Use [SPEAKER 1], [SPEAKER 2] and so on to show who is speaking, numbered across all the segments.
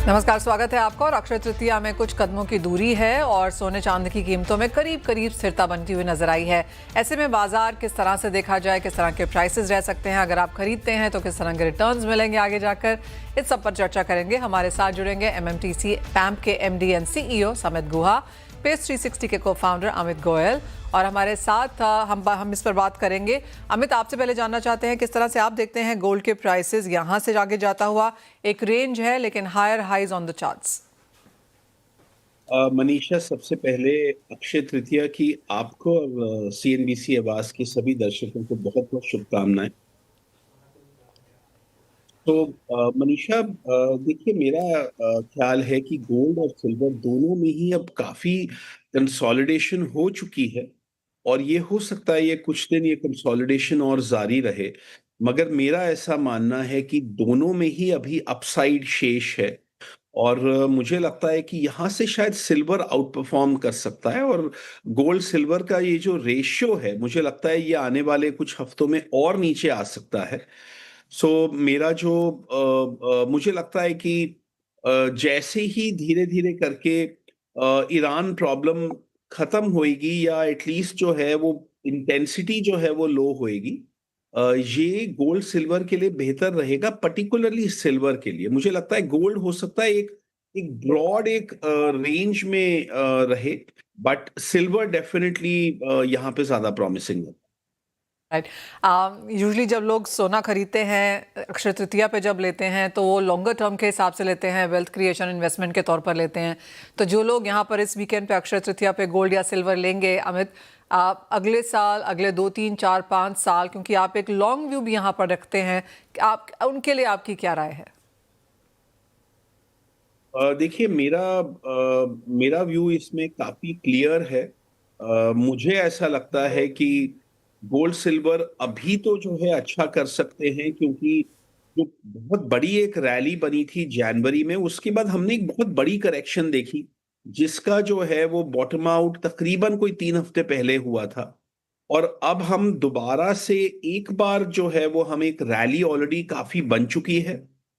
[SPEAKER 1] नमस्कार, स्वागत है आपका। और अक्षय तृतीया में कुछ कदमों की दूरी है और सोने चांदी की कीमतों में करीब करीब स्थिरता बनती हुई नजर आई है। ऐसे में बाजार किस तरह से देखा जाए, किस तरह के प्राइसेस रह सकते हैं, अगर आप खरीदते हैं तो किस तरह के रिटर्न्स मिलेंगे आगे जाकर, इस सब पर चर्चा करेंगे। हमारे साथ जुड़ेंगे एमएमटीसी पैम्प के MD and CEO Samit Guha, Pace 360 के को-फाउंडर अमित गोयल और हमारे साथ हम इस पर बात करेंगे। अमित, आपसे पहले जानना चाहते हैं किस तरह से आप देखते हैं गोल्ड के प्राइसेस यहाँ से आगे जाता हुआ। एक रेंज है लेकिन higher highs on the charts.
[SPEAKER 2] Manisha, सबसे पहले अक्षय तृतीया की आपको और सीएनबीसी आवाज के सभी दर्शकों को बहुत बहुत शुभकामनाएं। तो मनीषा, देखिए, मेरा ख्याल है कि गोल्ड और सिल्वर दोनों में ही अब काफी कंसोलिडेशन हो चुकी है और ये हो सकता है ये कुछ दिन ये कंसोलिडेशन और जारी रहे, मगर मेरा ऐसा मानना है कि दोनों में ही अभी अपसाइड शेष है। और मुझे लगता है कि यहाँ से शायद सिल्वर आउट परफॉर्म कर सकता है और गोल्ड सिल्वर का ये जो रेशियो है, मुझे लगता है ये आने वाले कुछ हफ्तों में और नीचे आ सकता है। सो मेरा जो मुझे लगता है कि जैसे ही धीरे धीरे करके ईरान प्रॉब्लम खत्म होएगी या एटलीस्ट जो है वो इंटेंसिटी जो है वो लो होएगी, ये गोल्ड सिल्वर के लिए बेहतर रहेगा, पर्टिकुलरली सिल्वर के लिए। मुझे लगता है गोल्ड हो सकता है एक एक ब्रॉड एक रेंज में रहे, बट सिल्वर डेफिनेटली यहाँ पे ज्यादा प्रॉमिसिंग है।
[SPEAKER 1] राइट। यूजुअली जब लोग सोना खरीदते हैं अक्षय तृतीया पे जब लेते हैं तो वो लॉन्गर टर्म के हिसाब से लेते हैं, वेल्थ क्रिएशन इन्वेस्टमेंट के तौर पर लेते हैं। तो जो लोग यहाँ पर इस वीकेंड पे अक्षय तृतीया पे गोल्ड या सिल्वर लेंगे, अमित, आप अगले साल, अगले 2, 3, 4, 5 साल, क्योंकि आप एक लॉन्ग व्यू भी यहाँ पर रखते हैं, आप उनके लिए आपकी क्या राय है?
[SPEAKER 2] देखिए, मेरा व्यू इसमें काफी क्लियर है। मुझे ऐसा लगता है कि गोल्ड सिल्वर अभी तो जो है अच्छा कर सकते हैं, क्योंकि जो बहुत बड़ी एक रैली बनी थी जनवरी में, उसके बाद हमने एक बहुत बड़ी करेक्शन देखी, जिसका जो है वो बॉटम आउट तकरीबन कोई 3 हफ्ते पहले हुआ था। और अब हम दोबारा से एक बार जो है वो हम एक रैली ऑलरेडी काफी बन चुकी है।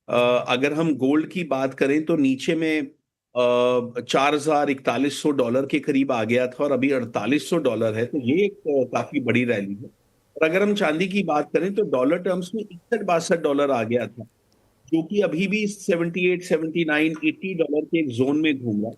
[SPEAKER 2] अगर हम गोल्ड की बात करें तो नीचे में 4,4100 डॉलर के करीब आ गया था और अभी 4800 डॉलर है, तो ये एक काफी बड़ी रैली है। और अगर हम चांदी की बात करें तो डॉलर टर्म्स में 61-62 डॉलर आ गया था, जो कि अभी भी 78, 79, 80 डॉलर के एक जोन में घूम रहा है।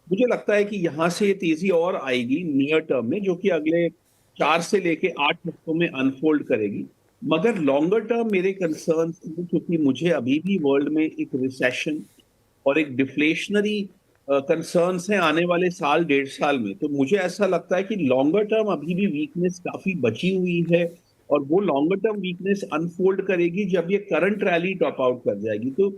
[SPEAKER 2] मुझे लगता है कि यहाँ से ये तेजी और आएगी नियर टर्म में, जो कि अगले 4 से लेके 8 हफ्तों में अनफोल्ड करेगी। मगर लॉन्गर टर्म मेरे कंसर्न, क्योंकि मुझे अभी भी वर्ल्ड में एक रिसेशन और एक डिफ्लेशनरी कंसर्न्स हैं आने वाले साल 1.5 साल में, तो मुझे ऐसा लगता है कि लॉन्गर टर्म अभी भी वीकनेस काफी बची हुई है और वो लॉन्गर टर्म वीकनेस अनफोल्ड करेगी जब ये करंट रैली टॉप आउट कर जाएगी। तो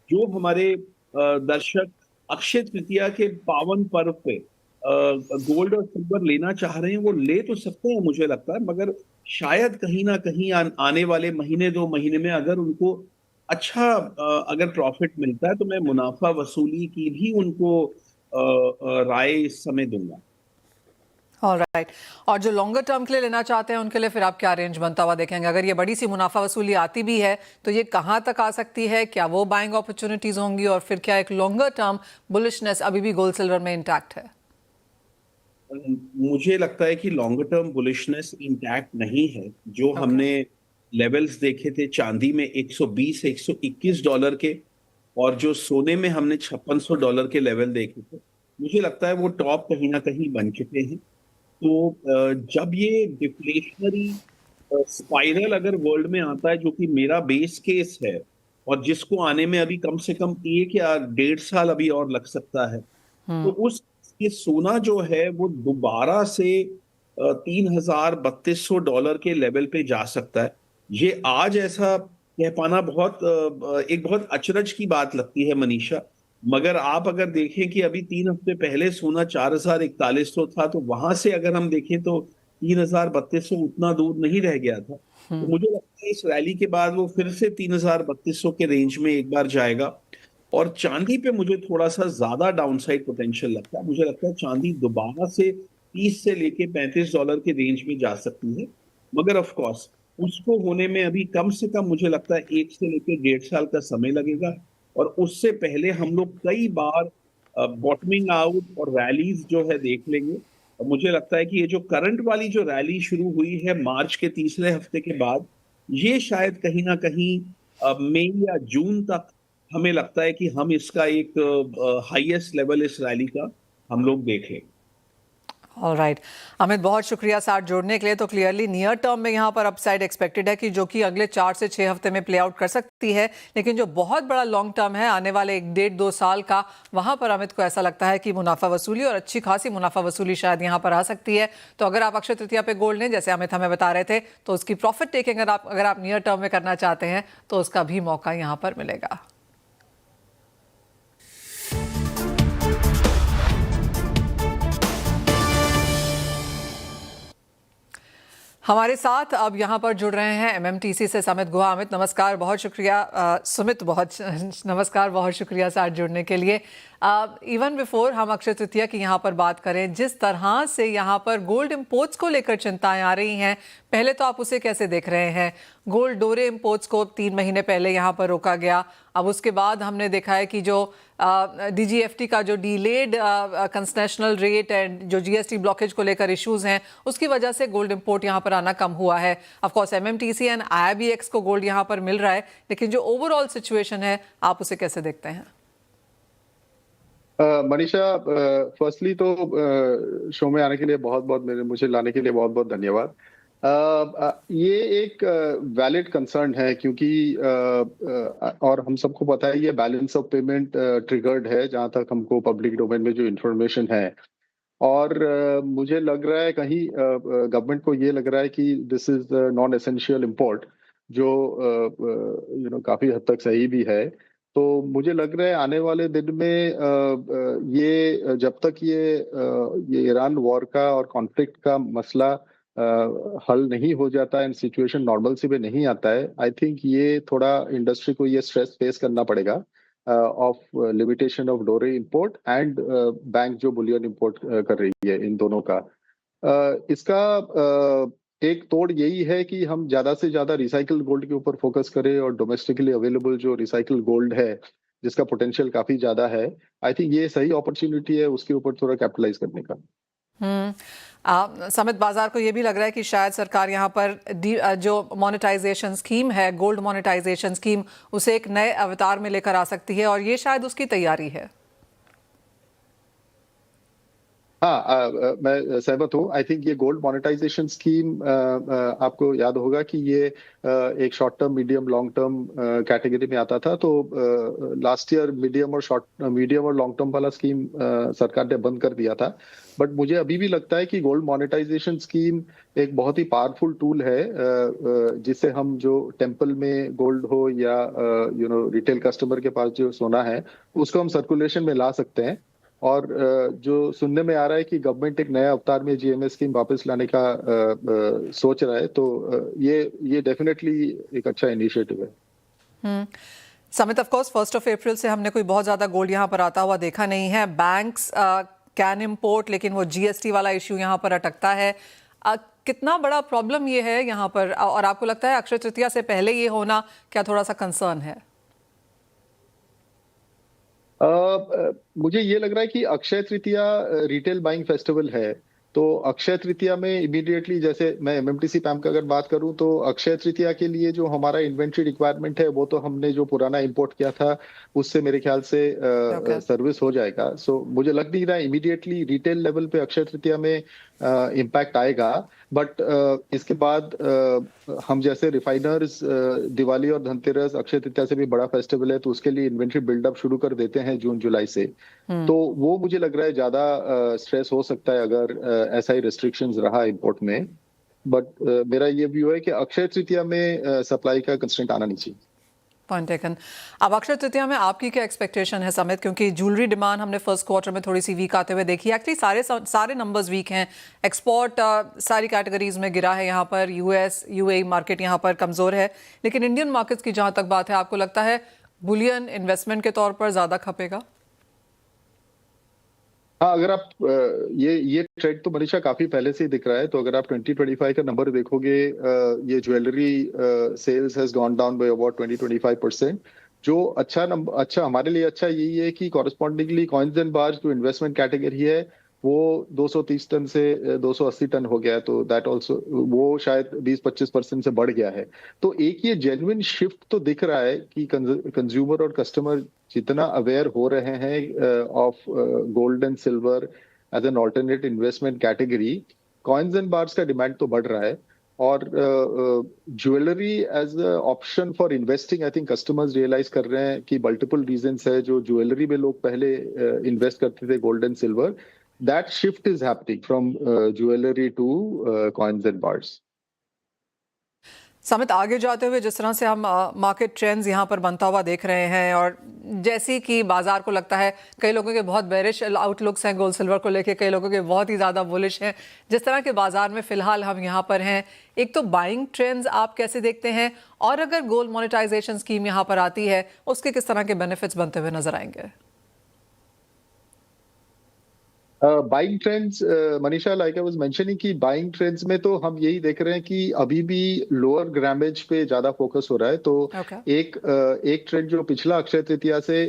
[SPEAKER 2] जो हमारे दर्शक अक्षय तृतीया के पावन पर्व पे गोल्ड और सिल्वर लेना चाह रहे हैं, वो ले तो सकते हैं मुझे लगता है, मगर शायद कहीं ना कहीं आने वाले महीने 2 महीने में अगर उनको अच्छा अगर प्रॉफिट मिलता है तो मैं मुनाफा वसूली की भी उनको राय इस समय दूंगा।
[SPEAKER 1] ऑलराइट। और जो लॉन्गर टर्म के लिए लेना चाहते हैं उनके लिए फिर आप क्या रेंज बनता हुआ देखेंगे? अगर ये बड़ी सी मुनाफा वसूली आती भी है तो ये कहाँ तक आ सकती है? क्या वो बाइंग अपॉर्चुनिटीज होंगी और फिर क्या एक लॉन्गर टर्म बुलिशनेस अभी भी गोल्ड सिल्वर में इंटैक्ट है?
[SPEAKER 2] मुझे लगता है कि लॉन्गर टर्म बुलिशनेस इंटैक्ट नहीं है। जो
[SPEAKER 1] ओके।
[SPEAKER 2] हमने लेवल्स देखे थे चांदी में 120-121 डॉलर के, और जो सोने में हमने 5600 डॉलर के लेवल देखे थे, मुझे लगता है वो टॉप कहीं ना कहीं बन चुके हैं। तो जब ये डिफ्लेशनरी स्पाइरल अगर वर्ल्ड में आता है, जो कि मेरा बेस केस है और जिसको आने में अभी कम से कम 1 या 1.5 साल अभी और लग सकता है, तो उस ये सोना जो है वो दोबारा से 3,3200 डॉलर के लेवल पे जा सकता है। ये आज ऐसा कह पाना बहुत एक बहुत अचरज की बात लगती है मनीषा, मगर आप अगर देखें कि अभी 3 हफ्ते पहले सोना 4,4100 था, तो वहां से अगर हम देखें तो 3,3200 उतना दूर नहीं रह गया था। तो मुझे लगता है इस रैली के बाद वो फिर से 3,3200 के रेंज में एक बार जाएगा। और चांदी पे मुझे थोड़ा सा ज्यादा डाउनसाइड पोटेंशियल लगता है। मुझे लगता है चांदी दोबारा से 30 से लेके 35 डॉलर के रेंज में जा सकती है, मगर ऑफ कोर्स उसको होने में अभी कम से कम मुझे लगता है 1 से लेके 1.5 साल का समय लगेगा। और उससे पहले हम लोग कई बार बॉटमिंग आउट और रैलीज जो है देख लेंगे। और मुझे लगता है कि ये जो करंट वाली जो रैली शुरू हुई है मार्च के तीसरे हफ्ते के बाद, ये शायद कहीं ना कहीं मई या जून तक हमें लगता है कि हम इसका एक हाईएस्ट लेवल इस रैली का हम लोग देख लेंगे।
[SPEAKER 1] ऑलराइट अमित, बहुत शुक्रिया साथ जोड़ने के लिए। तो क्लियरली नियर टर्म में यहाँ पर अपसाइड एक्सपेक्टेड है कि जो कि अगले 4 से 6 हफ्ते में प्ले आउट कर सकती है, लेकिन जो बहुत बड़ा लॉन्ग टर्म है आने वाले 1-1.5-2 साल का, वहां पर अमित को ऐसा लगता है कि मुनाफा वसूली और अच्छी खासी मुनाफा वसूली शायद यहाँ पर आ सकती है। तो अगर आप अक्षय तृतीया पे गोल्ड लें, जैसे अमित हमें बता रहे थे, तो उसकी प्रॉफिट टेकिंग अगर आप नियर टर्म में करना चाहते हैं तो उसका भी मौका यहाँ पर मिलेगा। हमारे साथ अब यहाँ पर जुड़ रहे हैं एमएमटीसी से सुमित गुहा। अमित नमस्कार, बहुत शुक्रिया। सुमित बहुत नमस्कार, बहुत शुक्रिया साथ जुड़ने के लिए। इवन बिफोर हम अक्षय तृतीया की यहाँ पर बात करें, जिस तरह से यहाँ पर गोल्ड इंपोर्ट्स को लेकर चिंताएं आ रही हैं, पहले तो आप उसे कैसे देख रहे हैं? गोल्ड डोरे इंपोर्ट्स को 3 महीने पहले यहाँ पर रोका गया, अब उसके बाद हमने देखा है कि जो डीजीएफटी का जो डीलेड कंसेशनल रेट एंड जो जीएसटी ब्लॉकेज को लेकर इश्यूज हैं, उसकी वजह से गोल्ड इंपोर्ट यहाँ पर आना कम हुआ है। ऑफ कोर्स एमएमटीसी एंड आईआईबीएक्स को गोल्ड यहाँ पर मिल रहा है, लेकिन जो ओवरऑल सिचुएशन है आप उसे कैसे देखते हैं?
[SPEAKER 3] मनीषा, फर्स्टली तो शो में आने के लिए बहुत बहुत मुझे लाने के लिए बहुत बहुत धन्यवाद। ये एक वैलिड कंसर्न है, क्योंकि और हम सबको पता है ये बैलेंस ऑफ पेमेंट ट्रिगर्ड है, जहां तक हमको पब्लिक डोमेन में जो इंफॉर्मेशन है। और मुझे लग रहा है कहीं गवर्नमेंट को ये लग रहा है कि this is non essential import, जो काफी हद तक सही भी है। तो मुझे लग रहा है आने वाले दिन में ये जब तक ये ईरान वॉर का और कॉन्फ्लिक्ट का मसला हल नहीं हो जाता है, सिचुएशन नॉर्मल सी में नहीं आता है, आई थिंक ये थोड़ा इंडस्ट्री को ये स्ट्रेस फेस करना पड़ेगा ऑफ लिमिटेशन ऑफ डोरे इंपोर्ट एंड बैंक जो बुलियन इंपोर्ट कर रही है, इन दोनों का। इसका एक तोड़ यही है कि हम ज्यादा से ज्यादा रिसाइकल गोल्ड के ऊपर फोकस करें और डोमेस्टिकली अवेलेबल जो रिसाइकल गोल्ड है, जिसका पोटेंशियल काफी ज्यादा है, आई थिंक ये सही अपॉर्चुनिटी है उसके ऊपर थोड़ा कैपिटलाइज करने का।
[SPEAKER 1] समित, बाजार को ये भी लग रहा है कि शायद सरकार यहाँ पर जो मोनेटाइजेशन स्कीम है, गोल्ड मोनेटाइजेशन स्कीम, उसे एक नए अवतार में लेकर आ सकती है और ये शायद उसकी तैयारी है।
[SPEAKER 3] हाँ, मैं सहमत हूँ। आई थिंक ये गोल्ड मोनेटाइजेशन स्कीम, आपको याद होगा कि ये एक short term, medium, long term category में आता था। तो लास्ट ईयर मीडियम और लॉन्ग टर्म वाला स्कीम सरकार ने बंद कर दिया था। बट मुझे अभी भी लगता है कि गोल्ड मोनेटाइजेशन स्कीम एक बहुत ही पावरफुल टूल है, जिससे हम जो टेम्पल में गोल्ड हो या रिटेल कस्टमर के पास जो सोना है, उसको हम सर्कुलेशन में ला सकते हैं। और जो सुनने में आ रहा है कि गवर्नमेंट एक नया अवतार में जीएमएस स्कीम वापस लाने का सोच रहा है, तो ये डेफिनेटली एक अच्छा इनिशिएटिव है।
[SPEAKER 1] समित, ऑफ कोर्स 1 अप्रैल से हमने कोई बहुत ज्यादा गोल्ड यहाँ पर आता हुआ देखा नहीं है। बैंक्स कैन इंपोर्ट, लेकिन वो जीएसटी वाला इश्यू यहाँ पर अटकता है। कितना बड़ा प्रॉब्लम ये है यहाँ पर, और आपको लगता है अक्षय तृतीया से पहले ये होना क्या थोड़ा सा कंसर्न है?
[SPEAKER 3] मुझे ये लग रहा है कि Akshaya Tritiya retail buying festival है, तो अक्षय तृतीया में इमीडिएटली, जैसे मैं एमएमटीसी पैम का अगर बात करूं, तो अक्षय तृतीया के लिए जो हमारा इन्वेंट्री रिक्वायरमेंट है, वो तो हमने जो पुराना इंपोर्ट किया था उससे मेरे ख्याल से सर्विस हो जाएगा। सो मुझे लग नहीं रहा इमीडिएटली रिटेल लेवल पे अक्षय तृतीया में इम्पैक्ट आएगा। बट इसके बाद हम जैसे रिफाइनर्स दिवाली और धनतेरस, अक्षय तृतीया से भी बड़ा फेस्टिवल है, तो उसके लिए इन्वेंट्री बिल्डअप शुरू कर देते हैं जून जुलाई से। तो वो मुझे लग रहा है ज्यादा स्ट्रेस हो सकता है अगर ऐसा ही रिस्ट्रिक्शंस रहा इंपोर्ट में। बट मेरा ये व्यू है कि अक्षय तृतीया में सप्लाई का कंस्ट्रेंट आना नहीं चाहिए।
[SPEAKER 1] Point taken. अब अक्षय तृतीया में आपकी क्या एक्सपेक्टेशन है समित? क्योंकि ज्वेलरी डिमांड हमने फर्स्ट क्वार्टर में थोड़ी सी वीक आते हुए देखी। एक्चुअली सारे नंबर्स वीक हैं। एक्सपोर्ट सारी कैटेगरीज में गिरा है यहाँ पर। यूएई मार्केट यहाँ पर कमजोर है, लेकिन इंडियन मार्केट्स की जहां तक बात है, आपको लगता है बुलियन इन्वेस्टमेंट के तौर पर ज्यादा खपेगा?
[SPEAKER 3] हाँ, अगर आप ये ट्रेंड तो मनीषा काफी पहले से ही दिख रहा है। तो अगर आप 2025 का नंबर देखोगे, ये jewellery sales has gone down by about 20-25%, जो अच्छा हमारे लिए अच्छा यही है कि कॉरेस्पॉन्डिंगली कॉइन्स एंड बार्स जो इन्वेस्टमेंट कैटेगरी है वो 230 टन से 280 टन हो गया है, तो दैट ऑल्सो वो शायद 20-25% से बढ़ गया है। तो एक ये जेन्युइन शिफ्ट तो दिख रहा है कि कंज्यूमर और कस्टमर जितना अवेयर हो रहे हैं of gold and silver as an alternate investment category, coins and bars का डिमांड तो बढ़ रहा है। और jewellery as a option for investing, I think customers realise कर रहे हैं कि मल्टीपल रीजंस है जो ज्वेलरी में लोग पहले इन्वेस्ट करते थे gold and silver, that shift is happening from jewellery to coins and bars.
[SPEAKER 1] Samit, आगे जाते हुए जिस तरह से हम मार्केट ट्रेंड्स यहाँ पर बनता हुआ देख रहे हैं, और जैसे कि बाजार को लगता है कई लोगों के बहुत बेरिश आउटलुक्स हैं गोल्ड सिल्वर को लेके, कई लोगों के बहुत ही ज़्यादा बुलिश हैं, जिस तरह के बाजार में फ़िलहाल हम यहाँ पर हैं, एक तो बाइंग ट्रेंड्स आप कैसे देखते हैं, और अगर गोल्ड मोनेटाइजेशन स्कीम यहाँ पर आती है उसके किस तरह के बेनिफिट्स बनते हुए नजर आएंगे?
[SPEAKER 3] Buying trends, Manisha, like I was mentioning कि बाइंग ट्रेंड्स में तो हम यही देख रहे हैं कि अभी भी लोअर ग्रामेज पे ज्यादा फोकस हो रहा है। तो एक ट्रेंड जो पिछला अक्षय तृतीया से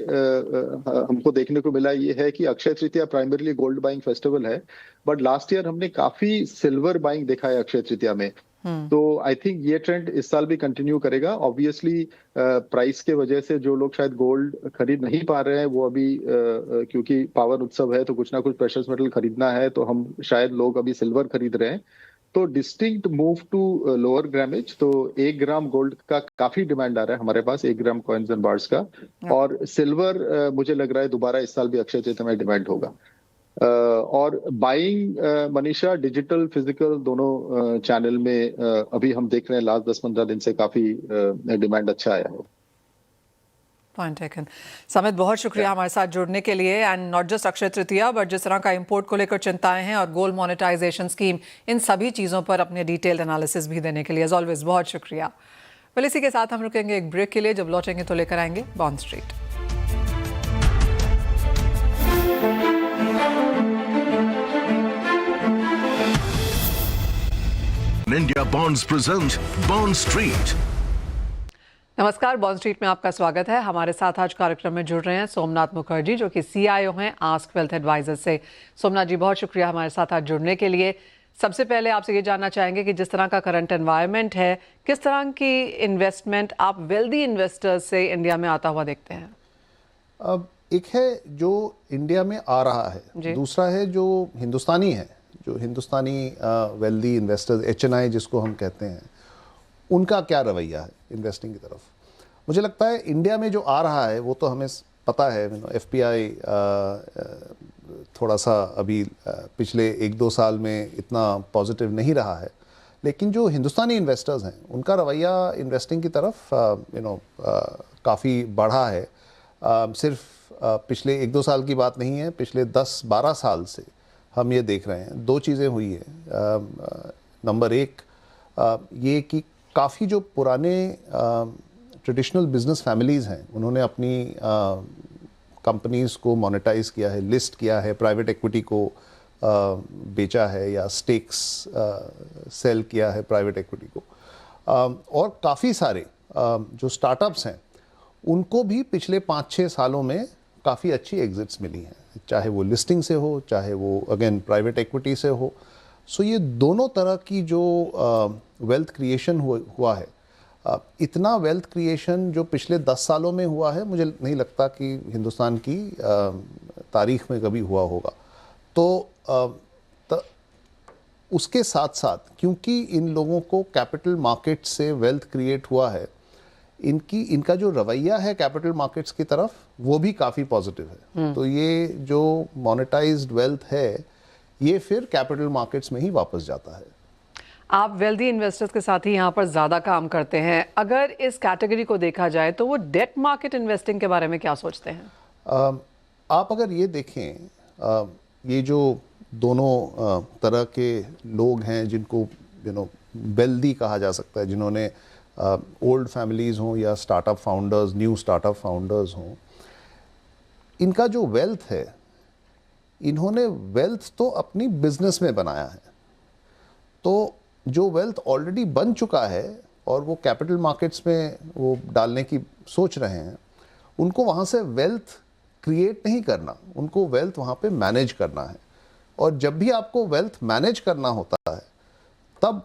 [SPEAKER 3] हमको देखने को मिला ये है कि Akshaya Tritiya primarily gold buying festival है, बट लास्ट ईयर हमने काफी सिल्वर बाइंग देखा है अक्षय तृतीया में। तो आई थिंक ये ट्रेंड इस साल भी कंटिन्यू करेगा। ऑब्वियसली प्राइस के वजह से जो लोग शायद गोल्ड खरीद नहीं पा रहे हैं वो अभी क्योंकि पावन उत्सव है तो कुछ ना कुछ प्रेशियस मेटल खरीदना है, तो हम शायद लोग अभी सिल्वर खरीद रहे हैं। तो distinct move to lower grammage, तो 1 ग्राम गोल्ड का काफी डिमांड आ रहा है हमारे पास, 1 ग्राम कॉइन्स एंड बार्स का। और सिल्वर मुझे लग रहा है दोबारा इस साल भी अक्षय तृतीया में डिमांड होगा। और बाइंग, मनीषा, डिजिटल फिजिकल दोनों चैनल में अभी हम देख रहे हैं लास्ट 10-15 दिन से काफी डिमांड अच्छा आया है।
[SPEAKER 1] Point taken. समित, बहुत शुक्रिया हमारे साथ जुड़ने के लिए, and not just Akshaya Tritiya but जिस तरह का इंपोर्ट को लेकर चिंताएं हैं और गोल्ड मोनेटाइजेशन स्कीम, इन सभी चीज़ों पर अपने डिटेल्ड एनालिसिस भी देने के लिए एज ऑलवेज बहुत शुक्रिया। वेल, इसी के साथ हम रुकेंगे एक ब्रेक के लिए, जब लौटेंगे तो लेकर आएंगे bond street.
[SPEAKER 4] India Bonds present Bond Street.
[SPEAKER 1] नमस्कार, बॉन्ड स्ट्रीट में आपका स्वागत है। हमारे साथ आज कार्यक्रम में जुड़ रहे हैं सोमनाथ मुखर्जी, जो कि CIO हैं आस्क वेल्थ एडवाइजर से। सोमनाथ जी, बहुत शुक्रिया हमारे साथ आज जुड़ने के लिए। सबसे पहले आपसे ये जानना चाहेंगे कि जिस तरह का करंट एनवायरनमेंट है, किस तरह की इन्वेस्टमेंट आप वेल्दी इन्वेस्टर्स से इंडिया में आता हुआ देखते हैं?
[SPEAKER 5] अब एक है जो इंडिया में आ रहा है, दूसरा है जो हिंदुस्तानी है, जो हिंदुस्तानी वेल्दी इन्वेस्टर्स, HNI जिसको हम कहते हैं, उनका क्या रवैया है इन्वेस्टिंग की तरफ। मुझे लगता है इंडिया में जो आ रहा है वो तो हमें पता है। FPI थोड़ा सा अभी पिछले 1-2 साल में इतना पॉजिटिव नहीं रहा है, लेकिन जो हिंदुस्तानी इन्वेस्टर्स हैं उनका रवैया इन्वेस्टिंग की तरफ काफ़ी बढ़ा है। सिर्फ पिछले 1-2 साल की बात नहीं है, पिछले 10-12 साल से हम ये देख रहे हैं। 2 चीज़ें हुई है। नंबर 1 ये कि काफ़ी जो पुराने ट्रेडिशनल बिजनेस फैमिलीज़ हैं उन्होंने अपनी कंपनीज़ को मोनेटाइज किया है, लिस्ट किया है, प्राइवेट इक्विटी को बेचा है या स्टेक्स सेल किया है प्राइवेट इक्विटी को। और काफ़ी सारे जो स्टार्टअप्स हैं उनको भी पिछले 5-6 सालों में काफ़ी अच्छी एग्जिट्स मिली हैं, चाहे वो लिस्टिंग से हो, चाहे वो अगेन प्राइवेट इक्विटी से हो। सो ये दोनों तरह की जो वेल्थ क्रिएशन हुआ है, इतना वेल्थ क्रिएशन जो पिछले 10 सालों में हुआ है, मुझे नहीं लगता कि हिंदुस्तान की तारीख में कभी हुआ होगा। तो उसके साथ साथ क्योंकि इन लोगों को कैपिटल मार्केट से वेल्थ क्रिएट हुआ है, इनका जो रवैया है कैपिटल मार्केट्स की तरफ वो भी काफ़ी पॉजिटिव है। तो ये जो मोनेटाइज्ड वेल्थ है ये फिर कैपिटल मार्केट्स में ही वापस जाता है।
[SPEAKER 1] आप वेल्दी इन्वेस्टर्स के साथ ही यहाँ पर ज़्यादा काम करते हैं। अगर इस कैटेगरी को देखा जाए तो वो डेट मार्केट इन्वेस्टिंग के बारे में क्या सोचते हैं?
[SPEAKER 5] आप अगर ये देखें, ये जो दोनों तरह के लोग हैं जिनको वेल्दी कहा जा सकता है, जिन्होंने ओल्ड फैमिलीज़ हों या startup founders, new startup founders हों, इनका जो वेल्थ है, इन्होंने वेल्थ तो अपनी बिजनेस में बनाया है। तो जो वेल्थ ऑलरेडी बन चुका है और वो कैपिटल मार्केट्स में वो डालने की सोच रहे हैं, उनको वहाँ से वेल्थ क्रिएट नहीं करना, उनको वेल्थ वहाँ पे मैनेज करना है। और जब भी आपको वेल्थ मैनेज करना होता है तब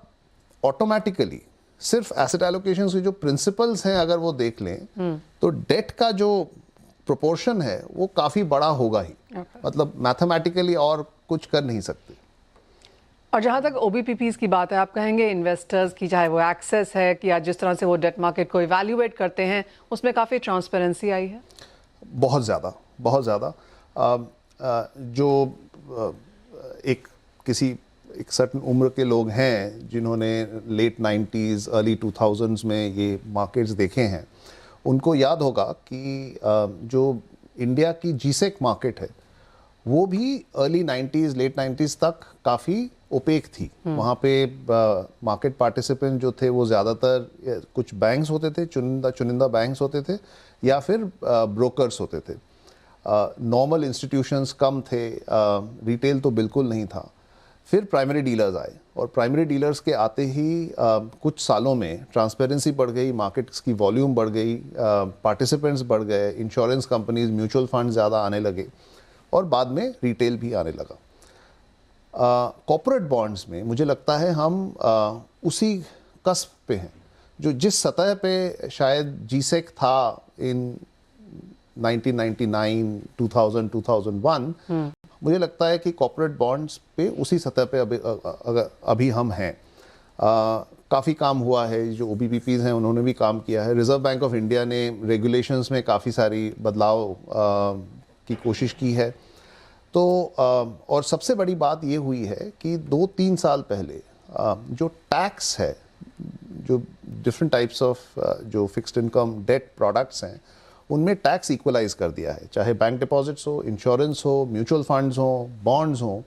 [SPEAKER 5] ऑटोमेटिकली सिर्फ एसेट एलोकेशन के जो प्रिंसिपल्स हैं अगर वो देख लें तो डेट का जो प्रोपोर्शन है वो काफ़ी बड़ा होगा ही। मतलब मैथमेटिकली और कुछ कर नहीं सकते।
[SPEAKER 1] और जहाँ तक OBPPs की बात है, आप कहेंगे इन्वेस्टर्स की, चाहे वो एक्सेस है कि आज जिस तरह से वो डेट मार्केट को इवैल्यूएट करते हैं, उसमें काफ़ी ट्रांसपेरेंसी आई है?
[SPEAKER 5] बहुत ज़्यादा, बहुत ज़्यादा। जो एक सर्टन उम्र के लोग हैं जिन्होंने लेट 90s अर्ली 2000s में ये मार्केट्स देखे हैं, उनको याद होगा कि जो इंडिया की जीसेक मार्केट है वो भी अर्ली 90s लेट 90s तक काफ़ी ओपेक थी। वहाँ पे मार्केट पार्टिसिपेंट जो थे वो ज़्यादातर कुछ बैंक्स होते थे, चुनिंदा बैंक्स होते थे या फिर ब्रोकर्स होते थे। नॉर्मल इंस्टीट्यूशंस कम थे, रिटेल तो बिल्कुल नहीं था। फिर प्राइमरी डीलर्स आए और प्राइमरी डीलर्स के आते ही कुछ सालों में ट्रांसपेरेंसी बढ़ गई, मार्केट्स की वॉल्यूम बढ़ गई, पार्टिसिपेंट्स बढ़ गए, इंश्योरेंस कंपनीज, म्यूचुअल फंड ज़्यादा आने लगे और बाद में रिटेल भी आने लगा। कॉर्पोरेट बॉन्ड्स में मुझे लगता है हम उसी कस्प पे हैं, जो जिस सतह पे शायद जीसेक था इन 1999, 2000, 2001, मुझे लगता है कि कॉर्पोरेट बॉन्ड्स पे उसी सतह पे अभी हम हैं। काफ़ी काम हुआ है, जो OBPPs हैं उन्होंने भी काम किया है। रिजर्व बैंक ऑफ इंडिया ने रेगुलेशंस में काफ़ी सारी बदलाव की कोशिश की है। तो और सबसे बड़ी बात ये हुई है कि 2-3 साल पहले जो टैक्स है, जो डिफरेंट टाइप्स ऑफ जो फिक्स्ड इनकम डेट प्रोडक्ट्स हैं उनमें टैक्स इक्वलाइज कर दिया है। चाहे बैंक डिपॉजिट्स हो, इंश्योरेंस हो, म्यूचुअल फंड्स हो, बॉन्ड्स हो,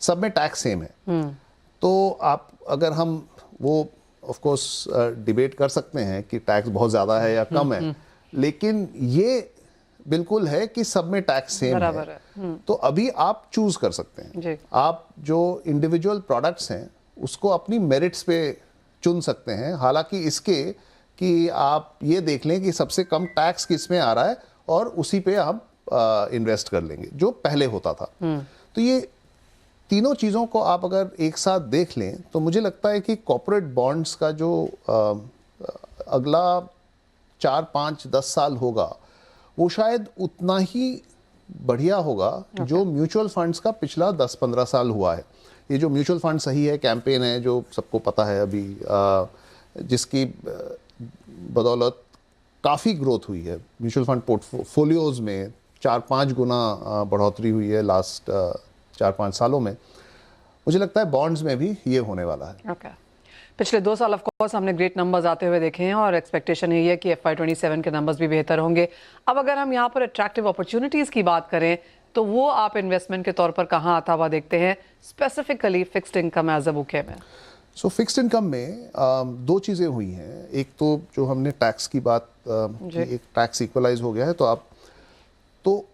[SPEAKER 5] सब में टैक्स सेम है। तो आप अगर हम वो ऑफ कोर्स डिबेट कर सकते हैं कि टैक्स बहुत ज़्यादा है या कम है, लेकिन ये बिल्कुल है कि सब में टैक्स सेम है। तो अभी आप चूज कर सकते हैं। आप जो इंडिविजुअल प्रोडक्ट्स हैं उसको अपनी मेरिट्स पे चुन सकते हैं, हालांकि इसके कि आप ये देख लें कि सबसे कम टैक्स किस में आ रहा है और उसी पे आप इन्वेस्ट कर लेंगे, जो पहले होता था। तो ये तीनों चीज़ों को आप अगर एक साथ देख लें तो मुझे लगता है कि कॉर्पोरेट बॉन्ड्स का जो अगला 4, 5, 10 साल होगा वो शायद उतना ही बढ़िया होगा जो म्यूचुअल फंड्स का पिछला 10-15 साल हुआ है। ये जो म्यूचुअल फंड सही है कैंपेन है जो सबको पता है अभी, जिसकी बदौलत काफ़ी ग्रोथ हुई है। म्यूचुअल फंड पोर्टफोलियोज़ में 4-5 गुना बढ़ोतरी हुई है लास्ट 4-5 सालों में। मुझे लगता है बॉन्ड्स में भी ये होने वाला है।
[SPEAKER 1] पिछले 2 साल ऑफ कोर्स हमने ग्रेट नंबर्स आते हुए देखे हैं और एक्सपेक्टेशन यही है कि FY27 के नंबर्स भी बेहतर होंगे। अब अगर हम यहाँ पर अट्रैक्टिव अपॉर्चुनिटीज़ की बात करें तो वो आप इन्वेस्टमेंट के तौर पर कहाँ आता हुआ देखते हैं, specifically fixed income as a bouquet में?
[SPEAKER 5] सो फिक्स्ड इनकम में 2 चीज़ें हुई हैं। एक तो जो हमने टैक्स की बात की, एक टैक्स इक्वलाइज हो गया है तो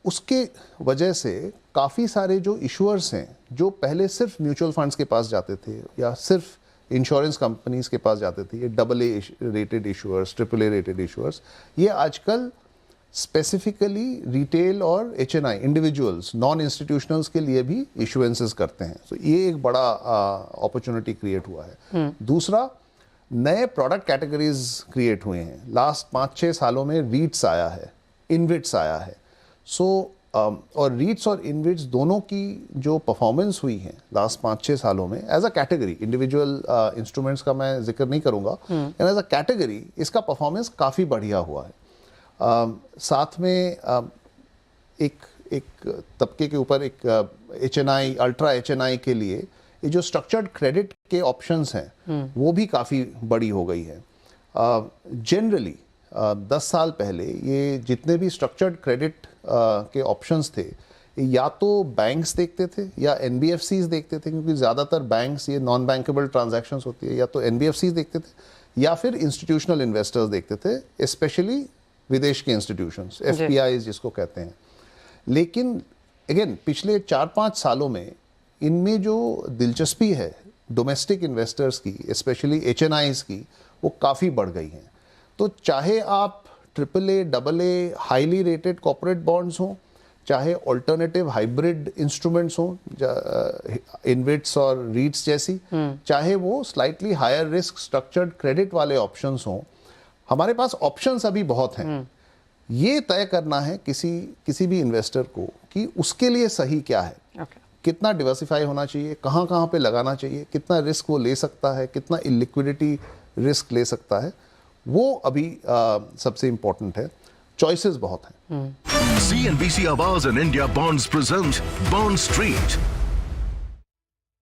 [SPEAKER 5] उसके वजह से काफ़ी सारे जो इशूअर्स हैं जो पहले सिर्फ म्यूचुअल फंड्स के पास जाते थे या सिर्फ इंश्योरेंस कंपनीज के पास जाते थे, ये AA rated issuers, AAA rated issuers, ये आजकल स्पेसिफिकली रिटेल और HNI इंडिविजुअल्स, नॉन इंस्टीट्यूशनल्स के लिए भी इशुएंसेस करते हैं। तो ये एक बड़ा अपॉर्चुनिटी क्रिएट हुआ है। दूसरा, नए प्रोडक्ट कैटेगरीज क्रिएट हुए हैं। लास्ट 5-6 सालों में रीट्स आया है, इनविट्स आया है। और रीट्स और इनविट्स दोनों की जो परफॉर्मेंस हुई है लास्ट 5-6 सालों में as a category, individual instruments का मैं जिक्र नहीं करूँगा, एज अ कैटेगरी इसका परफॉर्मेंस काफ़ी बढ़िया हुआ है। साथ में एक तबके के ऊपर एक HNI, अल्ट्रा HNI के लिए ये जो स्ट्रक्चर्ड क्रेडिट के ऑप्शंस हैं वो भी काफ़ी बड़ी हो गई है। जनरली 10 साल पहले ये जितने भी स्ट्रक्चर्ड क्रेडिट के ऑप्शंस थे या तो बैंक्स देखते थे या NBFCs देखते थे, क्योंकि ज़्यादातर बैंक्स, ये नॉन बैंकेबल ट्रांजैक्शंस होती है, या तो NBFCs देखते थे या फिर इंस्टीट्यूशनल इन्वेस्टर्स देखते थे, स्पेशली विदेश के इंस्टीट्यूशंस, FPIs जिसको कहते हैं। लेकिन अगेन पिछले 4-5 सालों में इनमें जो दिलचस्पी है डोमेस्टिक इन्वेस्टर्स की, स्पेशली HNIs की, वो काफ़ी बढ़ गई हैं। तो चाहे आप AAA, AA highly rated corporate bonds हों, चाहे ऑल्टरनेटिव हाइब्रिड इंस्ट्रूमेंट्स हों, इनविट्स और रीट्स जैसी, चाहे वो slightly higher risk structured credit वाले ऑप्शंस हों, हमारे पास ऑप्शंस अभी बहुत हैं। ये तय करना है किसी भी इन्वेस्टर को कि उसके लिए सही क्या है, कितना डिवर्सिफाई होना चाहिए, कहाँ कहाँ पे लगाना चाहिए, कितना रिस्क वो ले सकता है, कितना इलिक्विडिटी रिस्क ले सकता है, वो अभी सबसे इम्पोर्टेंट है। चॉइसेस बहुत हैं।
[SPEAKER 4] CNBC Awaaz and India Bonds present Bond Street.